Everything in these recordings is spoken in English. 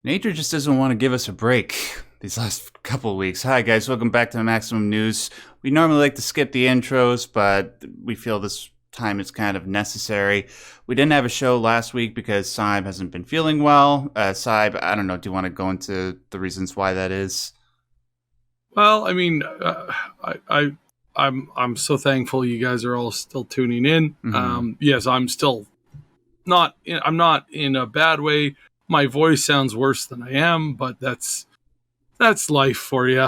Nature just doesn't want to give us a break these last couple of weeks. Hi, guys. Welcome back to the Maximum News. We normally like to skip the intros, but we feel this time is kind of necessary. We didn't have a show last week because Syb hasn't been feeling well. Syb, I don't know. Do you want to go into the reasons why that is? Well, I mean, I'm so thankful you guys are all still tuning in. Mm-hmm. Yes, I'm still not. I'm not in a bad way. My voice sounds worse than I am, but that's life for you.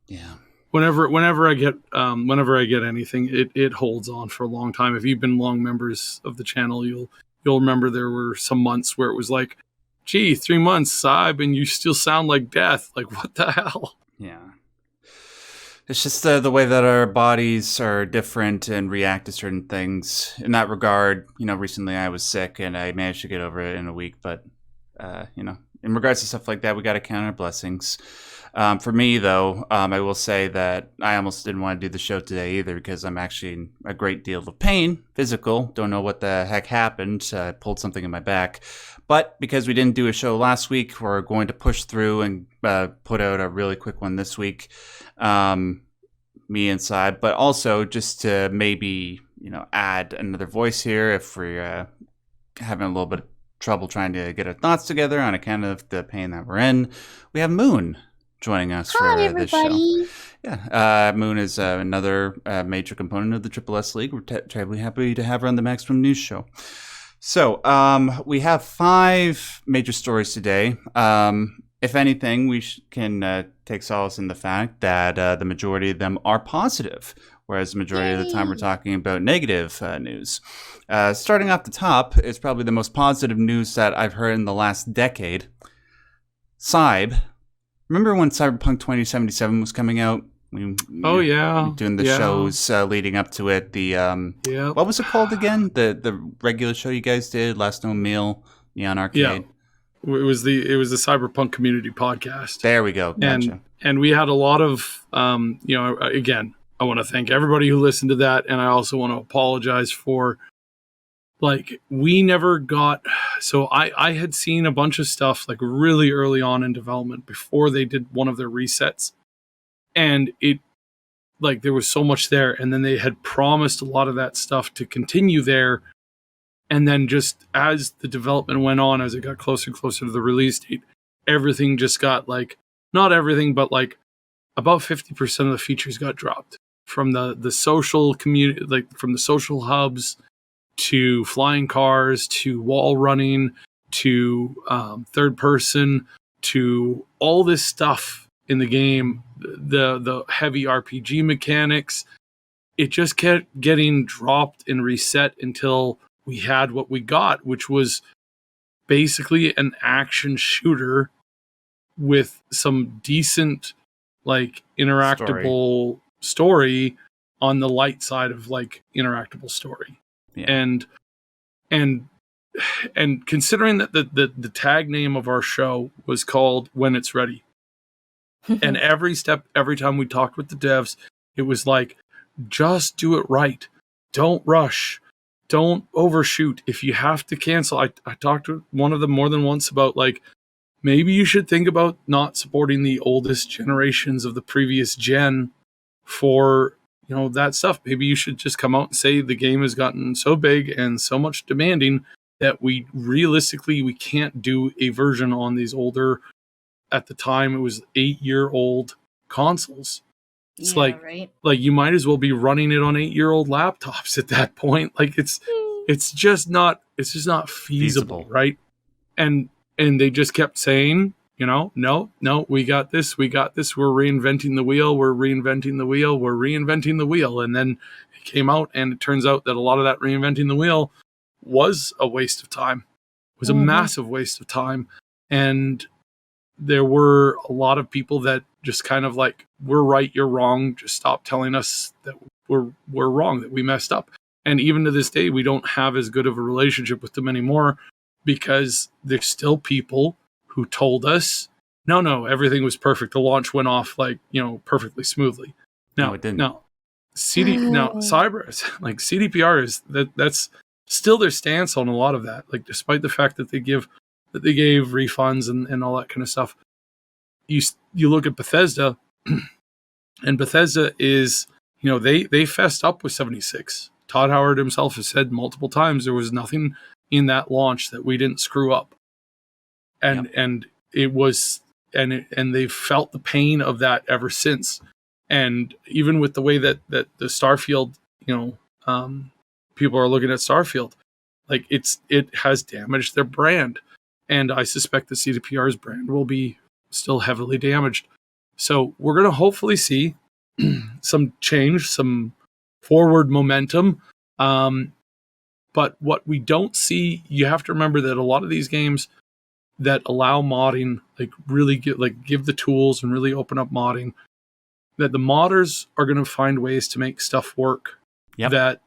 Yeah. Whenever I get anything, it holds on for a long time. If you've been long members of the channel, you'll remember there were some months where it was like, gee, 3 months, Syb, and you still sound like death. Like, what the hell? Yeah. It's just the way that our bodies are different and react to certain things. In that regard, recently I was sick and I managed to get over it in a week. But, in regards to stuff like that, we got to count our blessings. For me, though, I will say that I almost didn't want to do the show today either because I'm actually in a great deal of pain, physical. Don't know what the heck happened. I pulled something in my back. But because we didn't do a show last week, we're going to push through and put out a really quick one this week. Me and Syb, but also just to maybe, add another voice here if we're having a little bit of trouble trying to get our thoughts together on account of the pain that we're in. We have Moon joining us for this show. Yeah, Moon is another major component of the Triple S League. We're terribly happy to have her on the Maximum News Show. So, we have 5 major stories today. If anything, we can take solace in the fact that the majority of them are positive, whereas the majority of the time we're talking about negative news. Starting off the top is probably the most positive news that I've heard in the last decade. Syb, remember when Cyberpunk 2077 was coming out? Yeah, doing the shows leading up to it. The what was it called again? The regular show you guys did, Last Known Meal, Neon Arcade. Yeah. It was the Cyberpunk community podcast. There we go. Gotcha. And we had a lot of, again, I want to thank everybody who listened to that. And I also want to apologize for, we never got, so I had seen a bunch of stuff really early on in development before they did one of their resets. And it, there was so much there. And then they had promised a lot of that stuff to continue there. And then just as the development went on, as it got closer and closer to the release date, everything just got not everything, but about 50% of the features got dropped from the social community, from the social hubs to flying cars, to wall running, to third person, to all this stuff in the game, the heavy RPG mechanics. It just kept getting dropped and reset until we had what we got, which was basically an action shooter with some decent, interactable story on the light side of interactable story. Yeah. And considering that the tag name of our show was called When It's Ready. And every time we talked with the devs, it was just do it right. Don't rush. Don't overshoot. If you have to cancel, I talked to one of them more than once about maybe you should think about not supporting the oldest generations of the previous gen for that stuff. Maybe you should just come out and say the game has gotten so big and so much demanding that we can't do a version on these older, at the time it was 8-year-old consoles. It's right? You might as well be running it on 8-year-old laptops at that point. It's just not feasible, right? And they just kept saying, no, we got this. We're reinventing the wheel. And then it came out, and it turns out that a lot of that reinventing the wheel was a waste of time. It was a massive waste of time. And there were a lot of people that just kind of we're right, you're wrong. Just stop telling us that we're wrong, that we messed up. And even to this day, we don't have as good of a relationship with them anymore because there's still people who told us, no, everything was perfect. The launch went off perfectly smoothly. No, it didn't. No, CDPR is that's still their stance on a lot of that. Despite the fact that they give that they gave, refunds and all that kind of stuff. You look at Bethesda, and Bethesda is, they fessed up with 76. Todd Howard himself has said multiple times there was nothing in that launch that we didn't screw up, and it was, and they've felt the pain of that ever since. And even with the way that the Starfield, people are looking at Starfield, like it has damaged their brand, and I suspect the CDPR's brand will be still heavily damaged. So we're going to hopefully see some change, some forward momentum. But what we don't see, you have to remember that a lot of these games that allow modding, like really give the tools and really open up modding, that the modders are going to find ways to make stuff work. That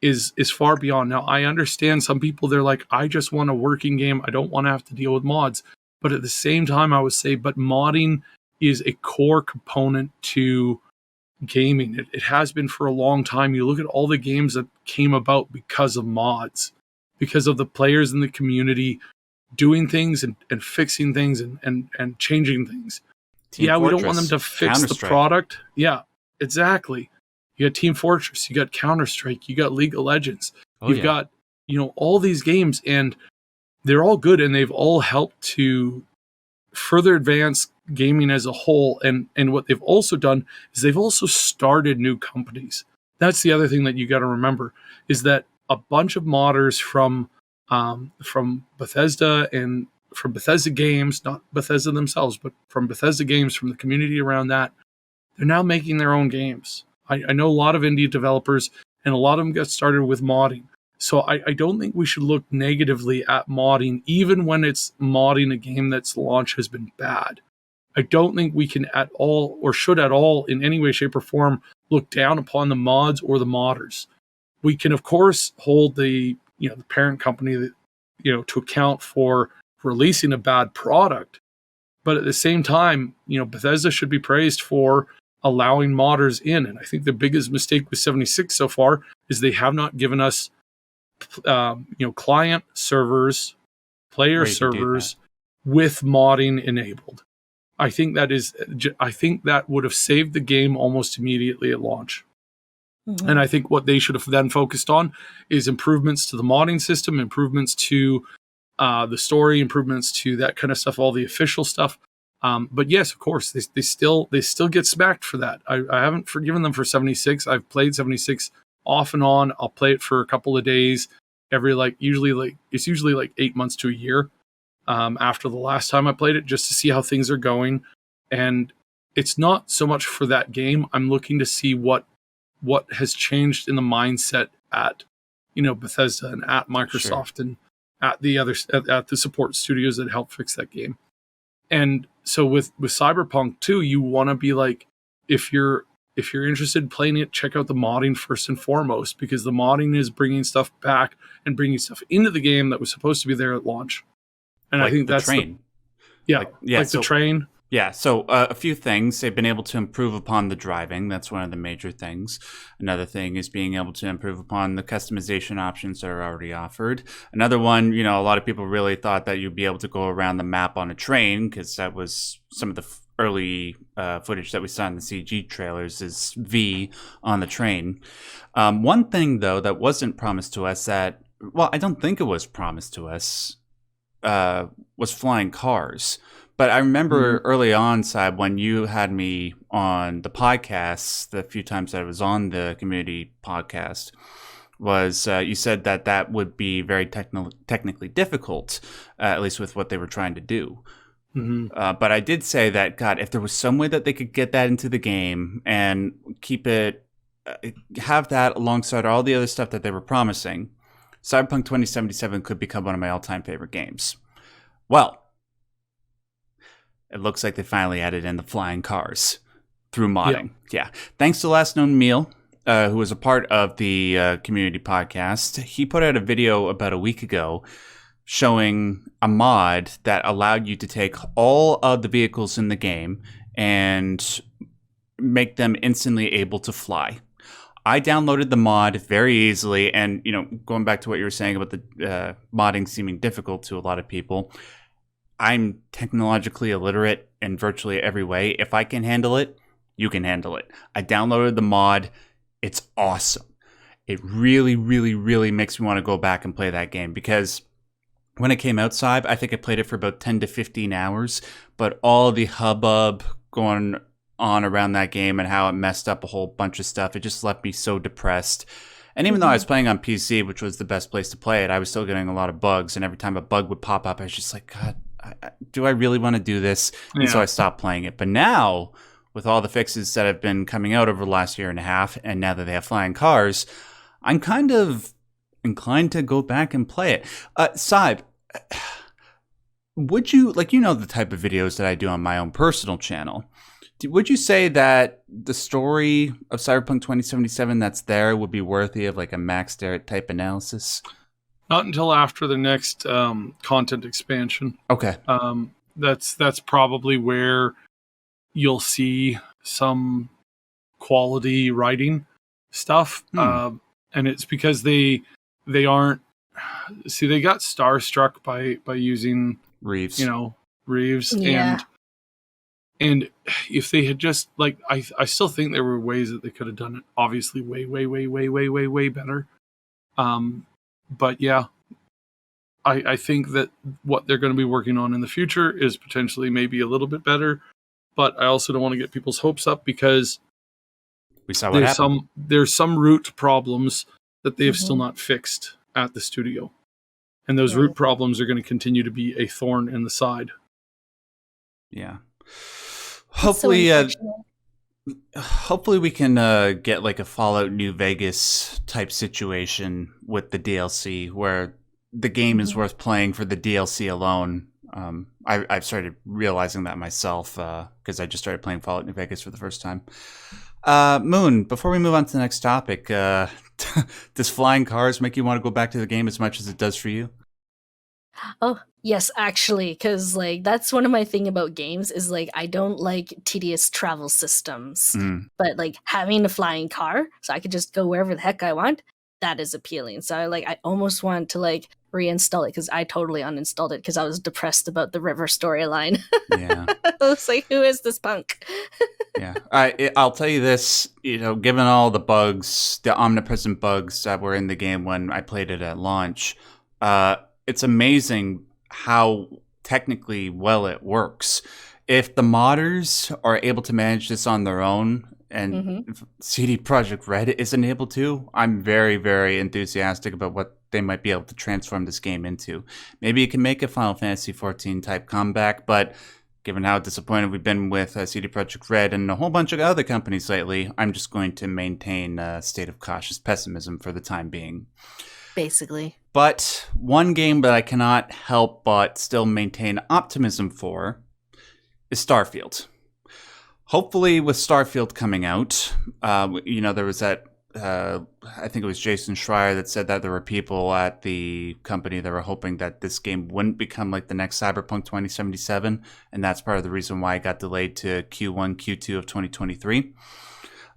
is far beyond. Now, I understand some people, they're like, I just want a working game. I don't want to have to deal with mods. But at the same time, I would say, but modding is a core component to gaming. It has been for a long time. You look at all the games that came about because of mods, because of the players in the community doing things and fixing things and changing things. Team Fortress, we don't want them to fix the product. Yeah, exactly. You got Team Fortress, you got Counter-Strike, you got League of Legends. You've got, all these games, and they're all good, and they've all helped to further advance gaming as a whole. And what they've also done is they've also started new companies. That's the other thing that you got to remember, is that a bunch of modders from Bethesda and from Bethesda Games, not Bethesda themselves, but from Bethesda Games, from the community around that, they're now making their own games. I know a lot of indie developers, and a lot of them got started with modding. So I don't think we should look negatively at modding, even when it's modding a game that's launch has been bad. I don't think we can at all, or should at all, in any way, shape, or form, look down upon the mods or the modders. We can, of course, hold the parent company that, to account for releasing a bad product. But at the same time, Bethesda should be praised for allowing modders in. And I think the biggest mistake with 76 so far is they have not given us client servers, player servers with modding enabled. I think that would have saved the game almost immediately at launch. Mm-hmm. And I think what they should have then focused on is improvements to the modding system, improvements to the story, improvements to that kind of stuff, all the official stuff. But yes, of course, they still get smacked for that. I haven't forgiven them for 76. I've played 76 off and on. I'll play it for a couple of days it's usually 8 months to a year after the last time I played it, just to see how things are going. And it's not so much for that game. I'm looking to see what has changed in the mindset at Bethesda and at Microsoft and at the other at the support studios that helped fix that game. And so with Cyberpunk too, you want to be like, if you're interested in playing it, check out the modding first and foremost, because the modding is bringing stuff back and bringing stuff into the game that was supposed to be there at launch. And I think that's the train. The train. Yeah, so a few things. They've been able to improve upon the driving. That's one of the major things. Another thing is being able to improve upon the customization options that are already offered. Another one, a lot of people really thought that you'd be able to go around the map on a train, because that was some of the early footage that we saw in the CG trailers is V on the train. One thing, though, that wasn't promised to us I don't think it was promised to us, was flying cars. But I remember early on, Syb, when you had me on the podcast, the few times that I was on the community podcast, was you said that would be very technically difficult, at least with what they were trying to do. Mm-hmm. But I did say that, God, if there was some way that they could get that into the game and keep it, have that alongside all the other stuff that they were promising, Cyberpunk 2077 could become one of my all-time favorite games. Well, it looks like they finally added in the flying cars through modding. Yeah. Thanks to Last Known Meal, who was a part of the community podcast. He put out a video about a week ago showing a mod that allowed you to take all of the vehicles in the game and make them instantly able to fly. I downloaded the mod very easily, and going back to what you were saying about the modding seeming difficult to a lot of people, I'm technologically illiterate in virtually every way. If I can handle it, you can handle it. I downloaded the mod. It's awesome. It really, really, really makes me want to go back and play that game, because when it came outside, I think I played it for about 10 to 15 hours, but all the hubbub going on around that game and how it messed up a whole bunch of stuff, it just left me so depressed. And even though I was playing on PC, which was the best place to play it, I was still getting a lot of bugs, and every time a bug would pop up, I was just like, God, do I really want to do this? And so I stopped playing it. But now, with all the fixes that have been coming out over the last year and a half, and now that they have flying cars, I'm kind of inclined to go back and play it. Syb, would you, the type of videos that I do on my own personal channel, would you say that the story of Cyberpunk 2077 that's there would be worthy of like a Max Derrat type analysis? Not until after the next content expansion. Okay. That's probably where you'll see some quality writing stuff. And it's because they aren't. See, they got starstruck by using Reeves. Reeves. Yeah. And if they had just I still think there were ways that they could have done it obviously way better. But yeah, I think that what they're going to be working on in the future is potentially maybe a little bit better, but I also don't want to get people's hopes up, because we saw what happened. There's some root problems that they have still not fixed at the studio. And those root problems are going to continue to be a thorn in the side. Yeah. Hopefully, hopefully we can get like a Fallout New Vegas type situation with the DLC, where the game is worth playing for the DLC alone. I've started realizing that myself, because I just started playing Fallout New Vegas for the first time. Moon, before we move on to the next topic, does flying cars make you want to go back to the game as much as it does for you? Oh, yes, actually, because that's one of my thing about games is I don't like tedious travel systems, but having a flying car so I could just go wherever the heck I want, that is appealing. So I almost want to reinstall it, because I totally uninstalled it because I was depressed about the river storyline. Yeah. I was like, who is this punk? Yeah. I'll tell you this, given all the bugs, the omnipresent bugs that were in the game when I played it at launch, it's amazing how technically well it works. If the modders are able to manage this on their own, and if CD Projekt Red isn't able to, I'm very, very enthusiastic about what they might be able to transform this game into. Maybe it can make a Final Fantasy XIV type comeback, but given how disappointed we've been with CD Projekt Red and a whole bunch of other companies lately, I'm just going to maintain a state of cautious pessimism for the time being. Basically. But one game that I cannot help but still maintain optimism for is Starfield. Hopefully with Starfield coming out, there was that, I think it was Jason Schreier that said that there were people at the company that were hoping that this game wouldn't become like the next Cyberpunk 2077, and that's part of the reason why it got delayed to Q1, Q2 of 2023.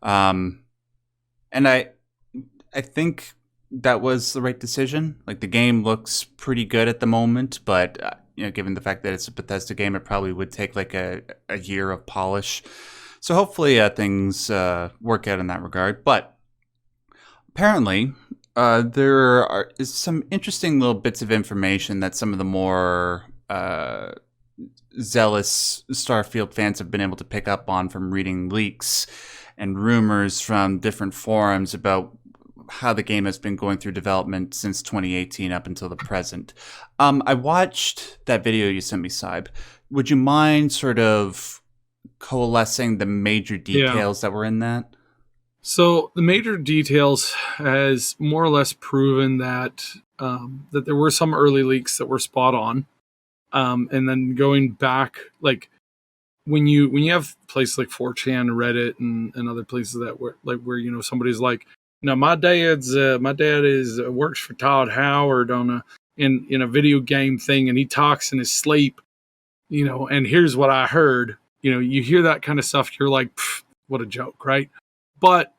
And I think that was the right decision. The game looks pretty good at the moment, but given the fact that it's a Bethesda game, it probably would take a year of polish. So hopefully things work out in that regard. But apparently there is some interesting little bits of information that some of the more zealous Starfield fans have been able to pick up on from reading leaks and rumors from different forums about how the game has been going through development since 2018 up until the present. I watched that video you sent me, Syb. Would you mind sort of coalescing the major details that were in that? So the major details has more or less proven that that there were some early leaks that were spot on. And then going back, when you have places like 4chan, Reddit, and other places that were where somebody's like, my dad works for Todd Howard in a video game thing, and he talks in his sleep, and here's what I heard. You hear that kind of stuff, you're like, what a joke, right? But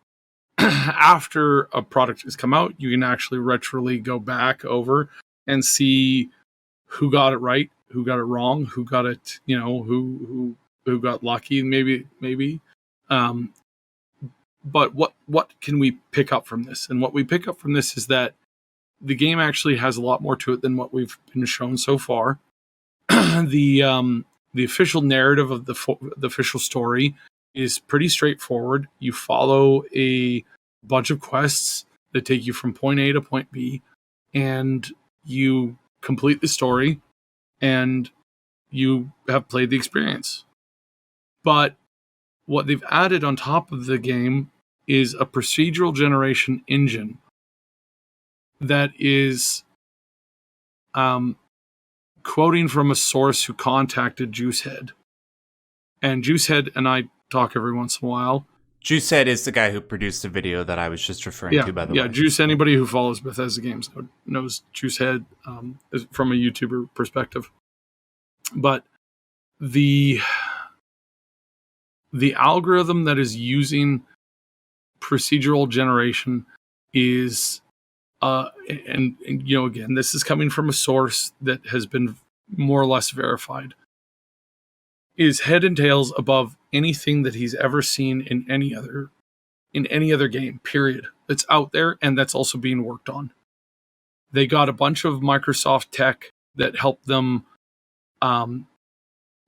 after a product has come out, you can actually retroly go back over and see who got it right, who got it wrong, who got it, who got lucky, maybe. But what can we pick up from this? And what we pick up from this is that the game actually has a lot more to it than what we've been shown so far. The official narrative of the official story is pretty straightforward. You follow a bunch of quests that take you from point A to point B, and you complete the story, and you have played the experience. But what they've added on top of the game is a procedural generation engine that is quoting from a source who contacted Juicehead. And Juicehead and I talk every once in a while. Juicehead is the guy who produced the video that I was just referring to, by the way. Yeah, Juice, anybody who follows Bethesda games knows Juicehead from a YouTuber perspective. But the algorithm that is using procedural generation is and again, this is coming from a source that has been more or less verified, is head and tails above anything that he's ever seen in any other game, period, that's out there and that's also being worked on. They got a bunch of Microsoft tech that helped them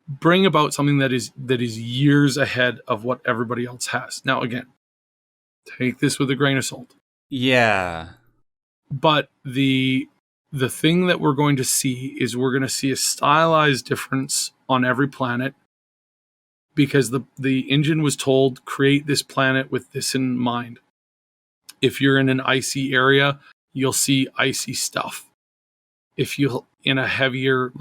bring about something that is years ahead of what everybody else has. Now, again, take this with a grain of salt. Yeah. But the thing that we're going to see is we're going to see a stylized difference on every planet, because the engine was told, create this planet with this in mind. If you're in an icy area, you'll see icy stuff. If you're in a heavier,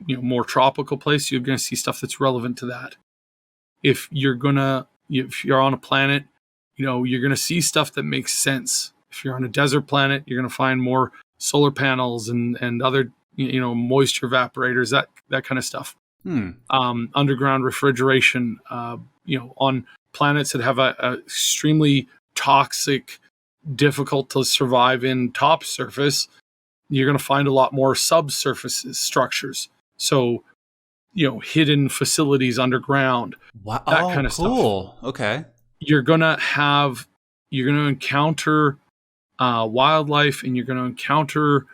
more tropical place, you're going to see stuff that's relevant to that. If you're on a planet, you're going to see stuff that makes sense. If you're on a desert planet, you're going to find more solar panels and other, moisture evaporators, that kind of stuff. Underground refrigeration, on planets that have a extremely toxic, difficult to survive in top surface, you're going to find a lot more subsurface structures. So, hidden facilities underground. Wow. That kind of cool. stuff. Okay. You're going to encounter wildlife, and you're going to encounter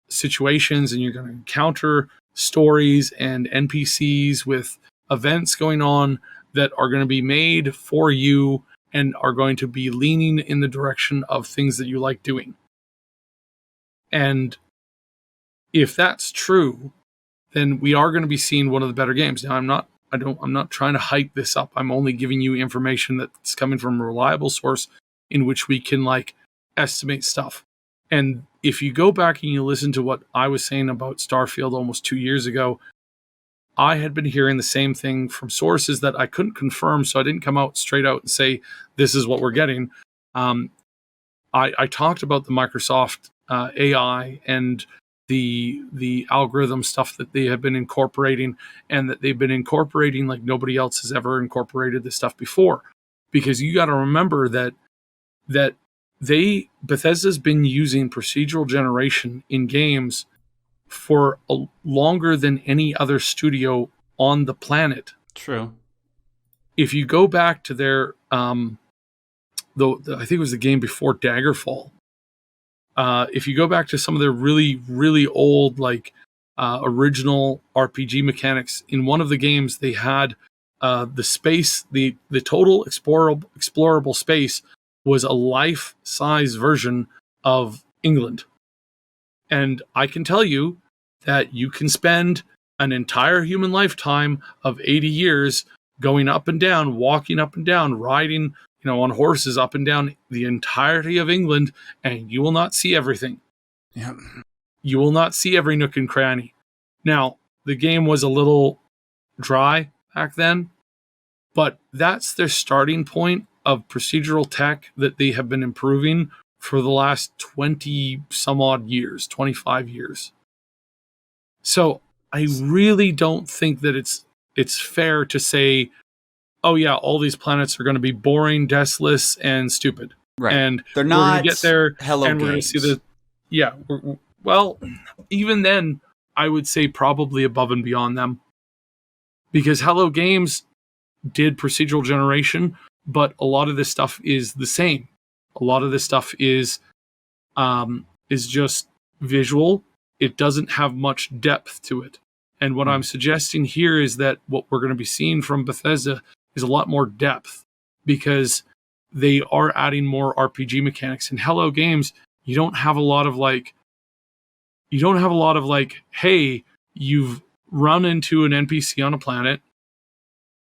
situations, and you're going to encounter stories and NPCs with events going on that are going to be made for you and are going to be leaning in the direction of things that you like doing. And if that's true, then we are going to be seeing one of the better games. Now, I'm not trying to hype this up. I'm only giving you information that's coming from a reliable source in which we can estimate stuff. And if you go back and you listen to what I was saying about Starfield almost 2 years ago, I had been hearing the same thing from sources that I couldn't confirm, so I didn't come out straight out and say, this is what we're getting. I talked about the Microsoft AI and the algorithm stuff that they have been incorporating, and that they've been incorporating like nobody else has ever incorporated this stuff before. Because you got to remember that Bethesda's been using procedural generation in games for longer than any other studio on the planet. True. If you go back to their, I think it was the game before Daggerfall. If you go back to some of their really, really old, original RPG mechanics, in one of the games they had the space, the total explorable space was a life-size version of England. And I can tell you that you can spend an entire human lifetime of 80 years going up and down, walking up and down, riding, on horses up and down the entirety of England, and you will not see everything. Yeah. You will not see every nook and cranny. Now, the game was a little dry back then, but that's their starting point of procedural tech that they have been improving for the last 20 some odd years, 25 years. So I really don't think that it's fair to say, oh yeah, all these planets are going to be boring, deathless, and stupid. Right. And They're we're not going to get there, Hello and we're going to see the, yeah. Well, even then, I would say probably above and beyond them, because Hello Games did procedural generation, but a lot of this stuff is the same. A lot of this stuff is just visual. It doesn't have much depth to it. And what I'm suggesting here is that what we're going to be seeing from Bethesda is a lot more depth, because they are adding more RPG mechanics. In Hello Games, you don't have a lot of like, hey, you've run into an NPC on a planet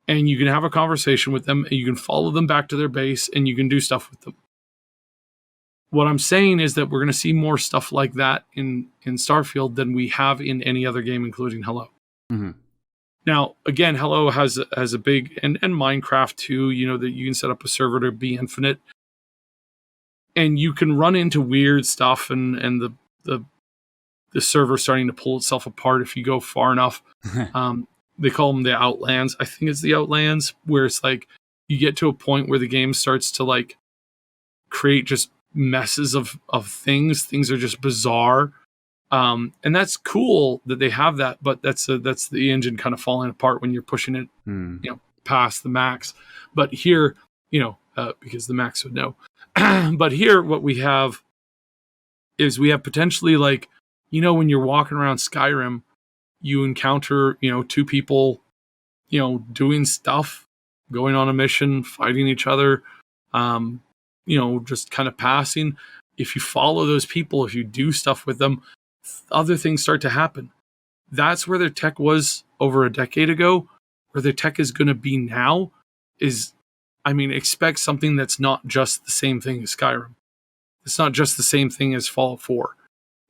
and you can have a conversation with them and you can follow them back to their base and you can do stuff with them. What I'm saying is that we're going to see more stuff like that in Starfield than we have in any other game, including Hello. Mm-hmm. Now, again, Hello has a big, and Minecraft too, you know, that you can set up a server to be infinite. And you can run into weird stuff and the server starting to pull itself apart if you go far enough. They call them the Outlands. I think it's the Outlands, where it's like you get to a point where the game starts to like create just messes of things. Things are just bizarre. And that's cool that they have that, but that's the engine kind of falling apart when you're pushing it, you know, past the max. But here, you know, because the max would know. But here, what we have is we have potentially, like, you know, when you're walking around Skyrim, you encounter, you know, two people, you know, doing stuff, going on a mission, fighting each other, you know, just kind of passing. If you follow those people, if you do stuff with them, other things start to happen. That's where their tech was over a decade ago. Where their tech is going to be now is, I mean, expect something that's not just the same thing as Skyrim. It's not just the same thing as Fallout 4.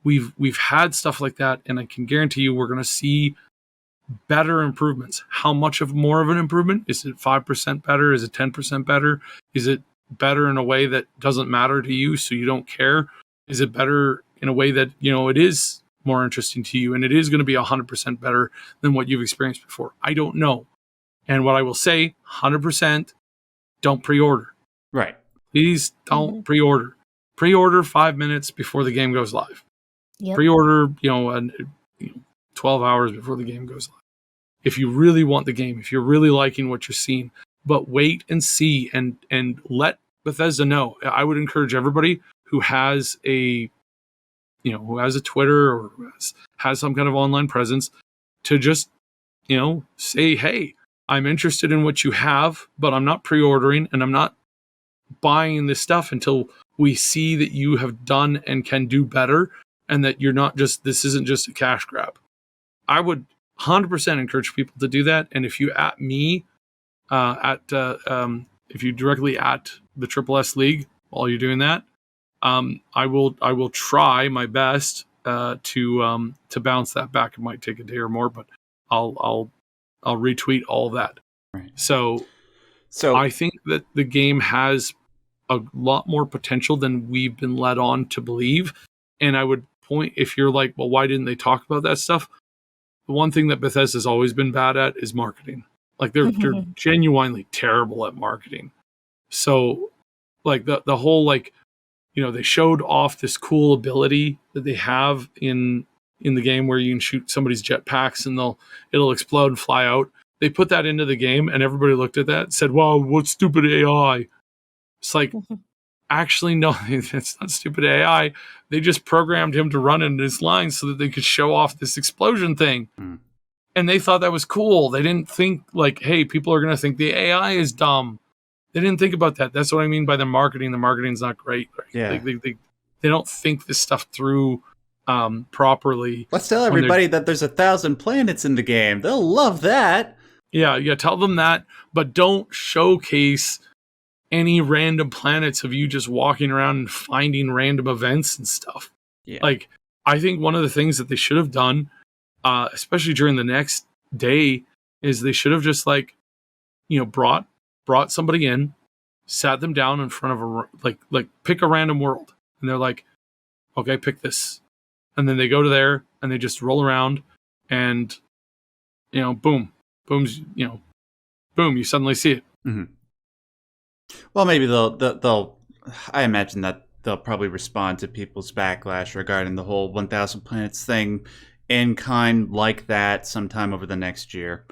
We've had stuff like that, and I can guarantee you we're going to see better improvements. How much of more of an improvement? Is it 5% better? Is it 10% better? Is it better in a way that doesn't matter to you, so you don't care? Is it better in a way that, you know, it is more interesting to you and it is going to be 100% better than what you've experienced before? I don't know. And what I will say, 100%, don't pre-order. Right. Please don't pre-order. Pre-order 5 minutes before the game goes live. Yep. Pre-order, 12 hours before the game goes live. If you really want the game, if you're really liking what you're seeing, but wait and see and let Bethesda know. I would encourage everybody who has a Twitter or has some kind of online presence to just, you know, say, hey, I'm interested in what you have, but I'm not pre-ordering and I'm not buying this stuff until we see that you have done and can do better, and that you're not just, this isn't just a cash grab. I would 100% encourage people to do that. And if you at me, if you directly at the Triple S League while you're doing that, I will try my best to bounce that back. It might take a day or more, but I'll retweet all that. Right. So I think that the game has a lot more potential than we've been led on to believe. And I would point, if you're like, well, why didn't they talk about that stuff? The one thing that Bethesda's always been bad at is marketing. Like they're genuinely terrible at marketing. So like the whole, like, you know, they showed off this cool ability that they have in the game where you can shoot somebody's jetpacks and it'll explode and fly out. They put that into the game and everybody looked at that and said, wow, what stupid AI. It's like, actually, no, it's not stupid AI. They just programmed him to run in his lines so that they could show off this explosion thing. And they thought that was cool. They didn't think like, hey, people are going to think the AI is dumb. They didn't think about that. That's what I mean by the marketing. The marketing's not great. Right? Yeah. They don't think this stuff through properly. Let's tell everybody that there's 1,000 planets in the game. They'll love that. Yeah, tell them that, but don't showcase any random planets of you just walking around and finding random events and stuff. Yeah. Like, I think one of the things that they should have done, especially during the next day, is they should have just, like, you know, brought somebody in, sat them down in front of a, like pick a random world. And they're like, okay, pick this. And then they go to there and they just roll around and, you know, boom, you suddenly see it. Mm-hmm. Well, maybe they'll I imagine that they'll probably respond to people's backlash regarding the whole 1,000 planets thing in kind like that sometime over the next year.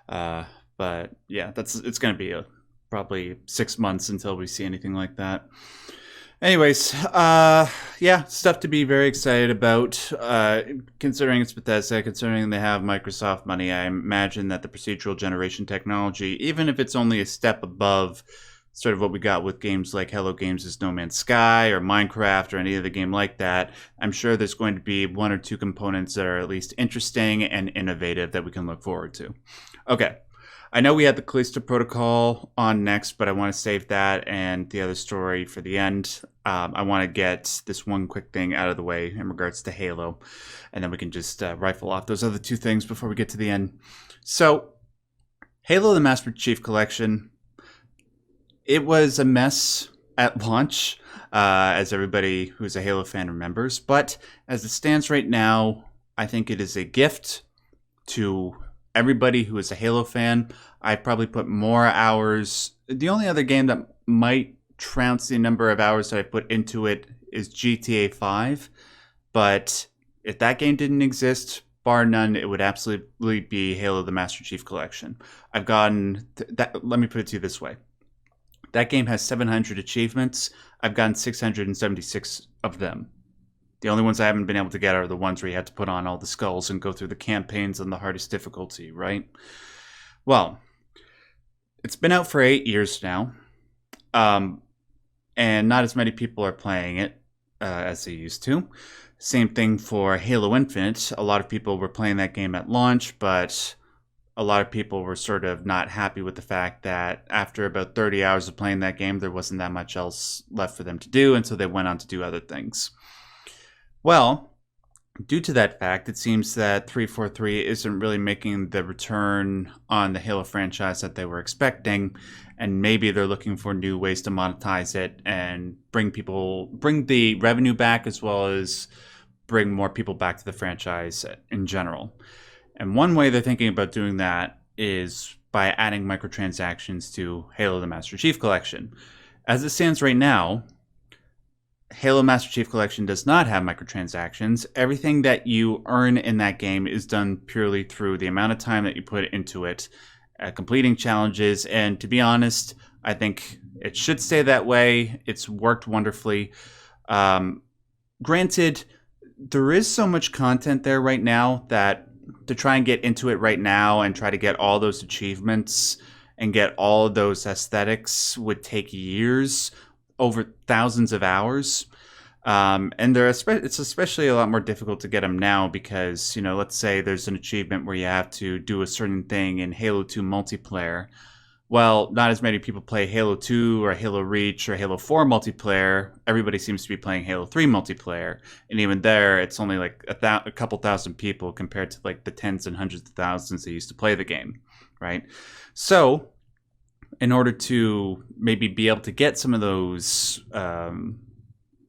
But yeah, it's going to be probably 6 months until we see anything like that. Anyways, yeah, stuff to be very excited about. Considering it's Bethesda, considering they have Microsoft money, I imagine that the procedural generation technology, even if it's only a step above sort of what we got with games like Hello Games' No Man's Sky or Minecraft or any other game like that, I'm sure there's going to be one or two components that are at least interesting and innovative that we can look forward to. Okay. I know we had the Callisto Protocol on next, but I want to save that and the other story for the end. I want to get this one quick thing out of the way in regards to Halo, and then we can just rifle off those other two things before we get to the end. So, Halo the Master Chief Collection, it was a mess at launch, as everybody who's a Halo fan remembers, but as it stands right now, I think it is a gift to everybody who is a Halo fan. I probably put more hours. The only other game that might trounce the number of hours that I put into it is GTA 5. But if that game didn't exist, bar none, it would absolutely be Halo the Master Chief Collection. I've gotten that. Let me put it to you this way. That game has 700 achievements. I've gotten 676 of them. The only ones I haven't been able to get are the ones where you have to put on all the skulls and go through the campaigns on the hardest difficulty, right? Well, it's been out for 8 years now, and not as many people are playing it as they used to. Same thing for Halo Infinite. A lot of people were playing that game at launch, but a lot of people were sort of not happy with the fact that after about 30 hours of playing that game, there wasn't that much else left for them to do, and so they went on to do other things. Well, due to that fact, it seems that 343 isn't really making the return on the Halo franchise that they were expecting, and maybe they're looking for new ways to monetize it and bring the revenue back, as well as bring more people back to the franchise in general. And one way they're thinking about doing that is by adding microtransactions to Halo the Master Chief Collection. As it stands right now, Halo Master Chief Collection does not have microtransactions. Everything that you earn in that game is done purely through the amount of time that you put into it, completing challenges, and to be honest, I think it should stay that way. It's worked wonderfully. Granted, there is so much content there right now that to try and get into it right now and try to get all those achievements and get all those aesthetics would take years, over thousands of hours. And it's especially a lot more difficult to get them now because, let's say there's an achievement where you have to do a certain thing in Halo 2 multiplayer. Well, not as many people play Halo 2 or Halo Reach or Halo 4 multiplayer. Everybody seems to be playing Halo 3 multiplayer. And even there, it's only like a couple thousand people compared to like the tens and hundreds of thousands that used to play the game, right? So, in order to maybe be able to get some of those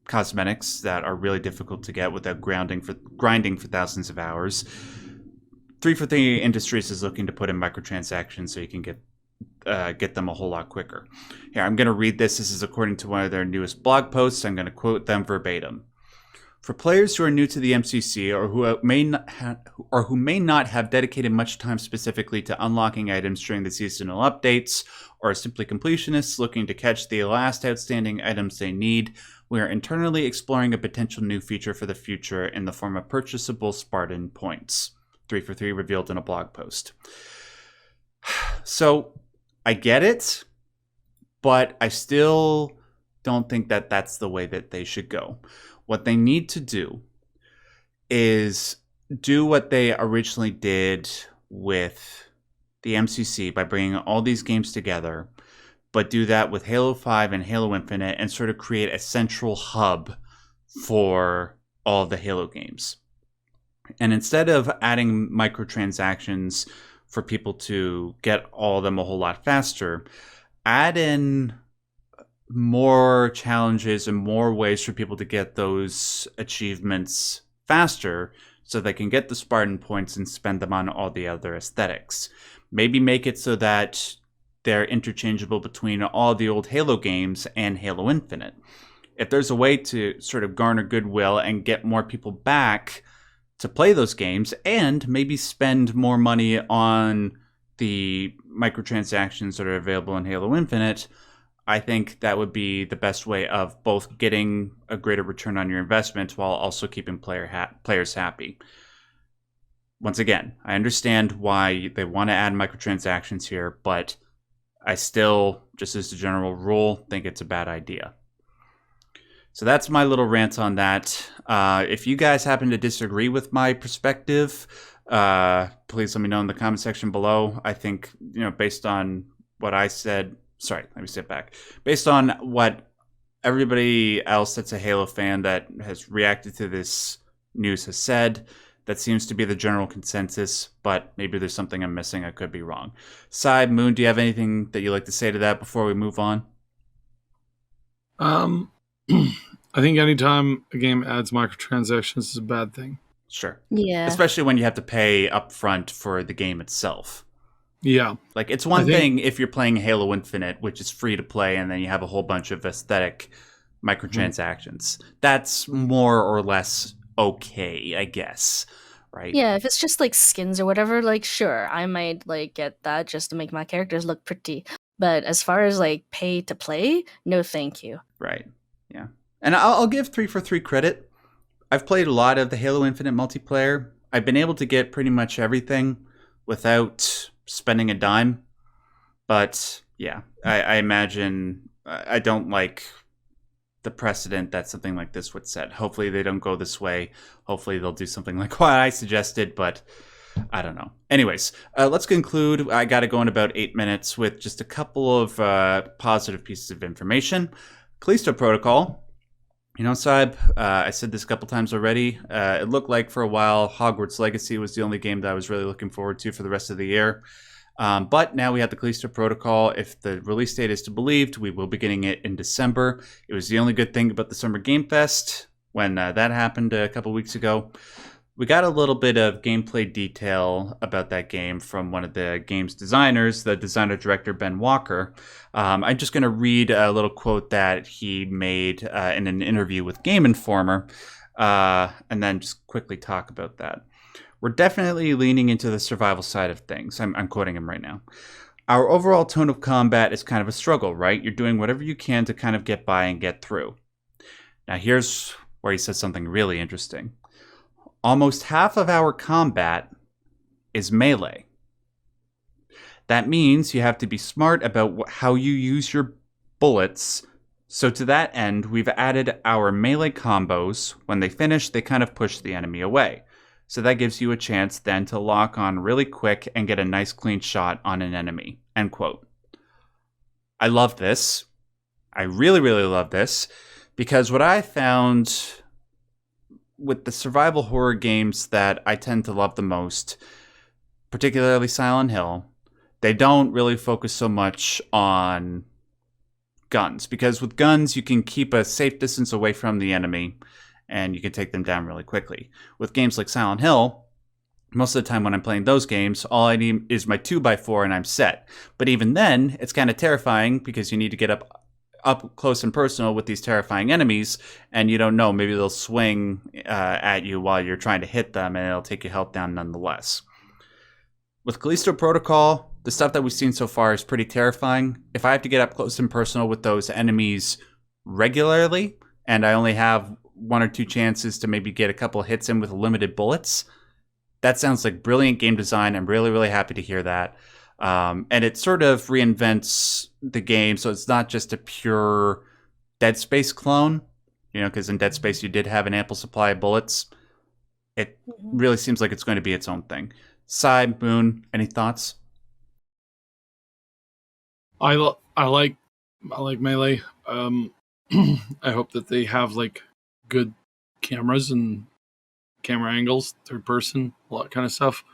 cosmetics that are really difficult to get without grinding for thousands of hours, 343 Industries is looking to put in microtransactions so you can get them a whole lot quicker. Here, I'm going to read this. This is according to one of their newest blog posts. I'm going to quote them verbatim. For players who are new to the MCC or who may not have dedicated much time specifically to unlocking items during the seasonal updates, or simply completionists looking to catch the last outstanding items they need, we are internally exploring a potential new feature for the future in the form of purchasable Spartan points. 343 revealed in a blog post. So, I get it, but I still don't think that that's the way that they should go. What they need to do is do what they originally did with the MCC by bringing all these games together, but do that with Halo 5 and Halo Infinite and sort of create a central hub for all of the Halo games. And instead of adding microtransactions for people to get all of them a whole lot faster, add in more challenges and more ways for people to get those achievements faster so they can get the Spartan points and spend them on all the other aesthetics. Maybe make it so that they're interchangeable between all the old Halo games and Halo Infinite. If there's a way to sort of garner goodwill and get more people back to play those games and maybe spend more money on the microtransactions that are available in Halo Infinite, I think that would be the best way of both getting a greater return on your investment while also keeping players happy. Once again, I understand why they want to add microtransactions here, but I still, just as a general rule, think it's a bad idea. So that's my little rant on that. If you guys happen to disagree with my perspective, please let me know in the comment section below. I think, based on what I said, let me step back. Based on what everybody else that's a Halo fan that has reacted to this news has said, that seems to be the general consensus, but maybe there's something I'm missing. I could be wrong. Syb, Moon, do you have anything that you'd like to say to that before we move on? I think anytime a game adds microtransactions is a bad thing. Sure. Yeah. Especially when you have to pay upfront for the game itself. Yeah. Like, it's one thing if you're playing Halo Infinite, which is free to play, and then you have a whole bunch of aesthetic microtransactions. That's more or less okay, I guess. Right? Yeah, if it's just like skins or whatever, like sure, I might like get that just to make my characters look pretty. But as far as like pay to play, no thank you. Right. Yeah. And I'll give 343 credit. I've played a lot of the Halo Infinite multiplayer. I've been able to get pretty much everything without spending a dime. But yeah, I imagine I don't like the precedent that something like this would set. Hopefully they don't go this way. Hopefully they'll do something like what I suggested, but I don't know. Anyways, let's conclude. I got to go in about 8 minutes with just a couple of positive pieces of information. Callisto Protocol. Syb, I said this a couple times already. It looked like for a while Hogwarts Legacy was the only game that I was really looking forward to for the rest of the year. But now we have the Callisto Protocol. If the release date is to be believed, we will be getting it in December. It was the only good thing about the Summer Game Fest when that happened a couple weeks ago. We got a little bit of gameplay detail about that game from one of the game's designers, the designer-director Ben Walker. I'm just going to read a little quote that he made in an interview with Game Informer, and then just quickly talk about that. We're definitely leaning into the survival side of things. I'm quoting him right now. Our overall tone of combat is kind of a struggle, right? You're doing whatever you can to kind of get by and get through. Now here's where he says something really interesting. Almost half of our combat is melee. That means you have to be smart about how you use your bullets. So to that end, we've added our melee combos. When they finish, they kind of push the enemy away. So that gives you a chance then to lock on really quick and get a nice clean shot on an enemy. End quote. I love this. I really, really love this. Because what I found with the survival horror games that I tend to love the most, particularly Silent Hill, they don't really focus so much on guns. Because with guns, you can keep a safe distance away from the enemy and you can take them down really quickly. With games like Silent Hill, most of the time when I'm playing those games, all I need is my 2x4 and I'm set. But even then, it's kind of terrifying because you need to get up close and personal with these terrifying enemies, and you don't know, maybe they'll swing at you while you're trying to hit them, and it'll take your health down nonetheless. With Callisto Protocol, the stuff that we've seen so far is pretty terrifying. If I have to get up close and personal with those enemies regularly, and I only have 1 or 2 chances to maybe get a couple hits in with limited bullets, that sounds like brilliant game design. I'm really, really happy to hear that. And it sort of reinvents the game, so it's not just a pure Dead Space clone, because in Dead Space you did have an ample supply of bullets. It really seems like it's going to be its own thing. Syb, Moon, any thoughts? I like melee. I hope that they have like good cameras and camera angles, third person, all that kind of stuff,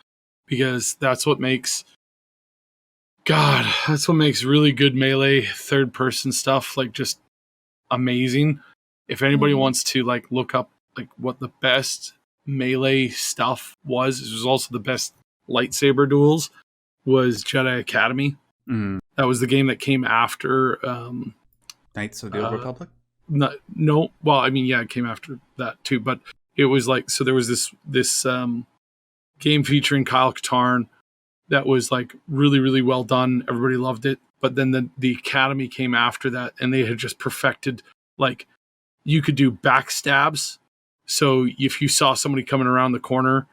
because that's what makes really good melee third person stuff like just amazing. If anybody wants to like look up like what the best melee stuff was, it was also the best lightsaber duels, was Jedi Academy. That was the game that came after Knights of the Old Republic. No, well, I mean, yeah, it came after that too, but it was like, so there was this game featuring Kyle Katarn that was like really, really well done. Everybody loved it. But then the Academy came after that, and they had just perfected, like, you could do backstabs. So if you saw somebody coming around the corner,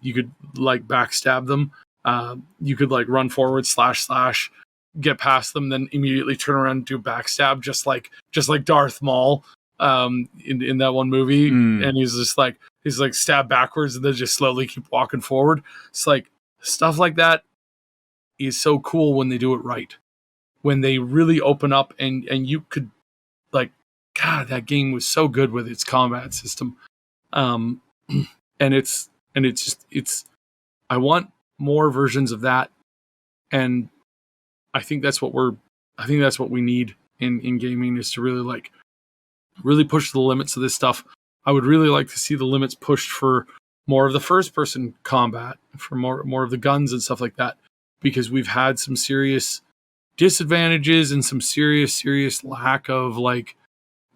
you could like backstab them. You could like run forward, slash, get past them, then immediately turn around and do backstab, just like Darth Maul in that one movie. And he's like stab backwards and then just slowly keep walking forward. It's like stuff like that is so cool when they do it right. When they really open up and you could, like, God, that game was so good with its combat system. And it's I want more versions of that. And I think that's what we need in gaming, is to really push the limits of this stuff. I would really like to see the limits pushed for more of the first person combat, for more of the guns and stuff like that, because we've had some serious disadvantages and some serious lack of like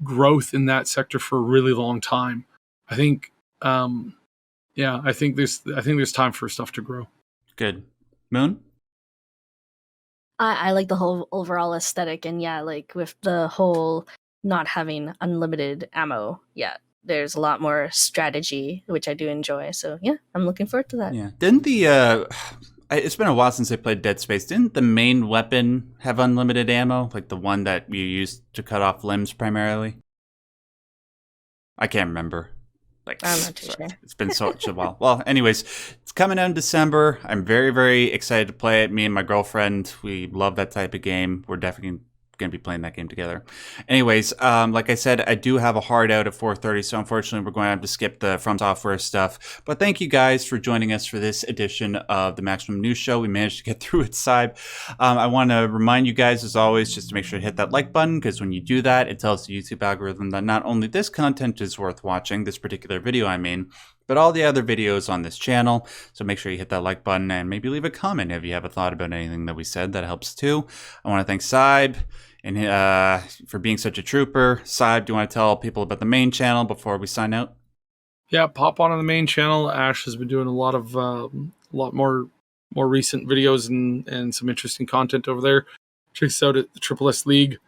growth in that sector for a really long time. I think I think there's time for stuff to grow. Good. Moon? I like the whole overall aesthetic, and yeah, like with the whole not having unlimited ammo, yeah, there's a lot more strategy, which I do enjoy. So yeah, I'm looking forward to that. Yeah. Didn't the it's been a while since I played Dead Space. Didn't the main weapon have unlimited ammo? Like the one that you used to cut off limbs primarily? I can't remember. Like, I'm not too sure. It's been such a while. Well, anyways, it's coming out in December. I'm very, very excited to play it. Me and my girlfriend, we love that type of game. We're definitely going to be playing that game together. Anyways, like I said, I do have a hard out at 4:30, so unfortunately we're going to have to skip the From Software stuff. But thank you guys for joining us for this edition of the Maximum News Show. We managed to get through it, Cyb. I want to remind you guys, as always, just to make sure to hit that like button, because when you do that, it tells the YouTube algorithm that not only this content is worth watching, this particular video I mean, but all the other videos on this channel. So make sure you hit that like button and maybe leave a comment if you have a thought about anything that we said. That helps too. I want to thank Cyb and for being such a trooper. Cyb, do you want to tell people about the main channel before we sign out? Yeah, pop on the main channel. Ash has been doing a lot more recent videos and some interesting content over there. Check us out at the Triple S League,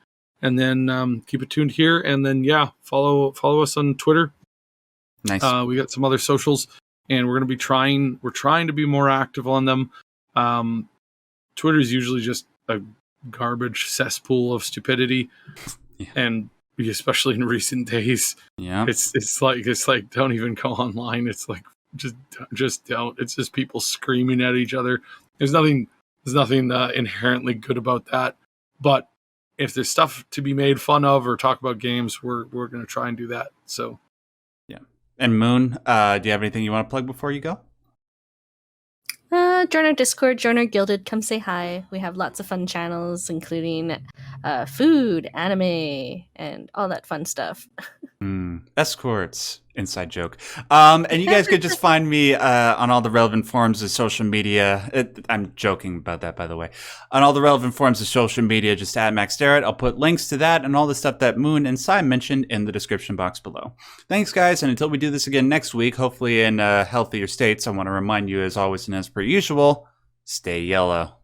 and then keep it tuned here. And then follow us on Twitter. Nice. We got some other socials, and we're trying to be more active on them. Twitter is usually just a garbage cesspool of stupidity, and especially in recent days, it's like don't even go online. It's like just don't. It's just people screaming at each other. There's nothing inherently good about that, but if there's stuff to be made fun of or talk about games, we're going to try and do that. So yeah. And Moon, do you have anything you want to plug before you go? Join our Discord, join our Gilded, come say hi. We have lots of fun channels, including food, anime, and all that fun stuff. Escorts. Inside joke. And you guys could just find me on all the relevant forms of social media. I'm joking about that, by the way. On all the relevant forms of social media, just at Max Derrat. I'll put links to that and all the stuff that Moon and Cy mentioned in the description box below. Thanks, guys. And until we do this again next week, hopefully in healthier states, I want to remind you, as always and as per usual, stay yellow.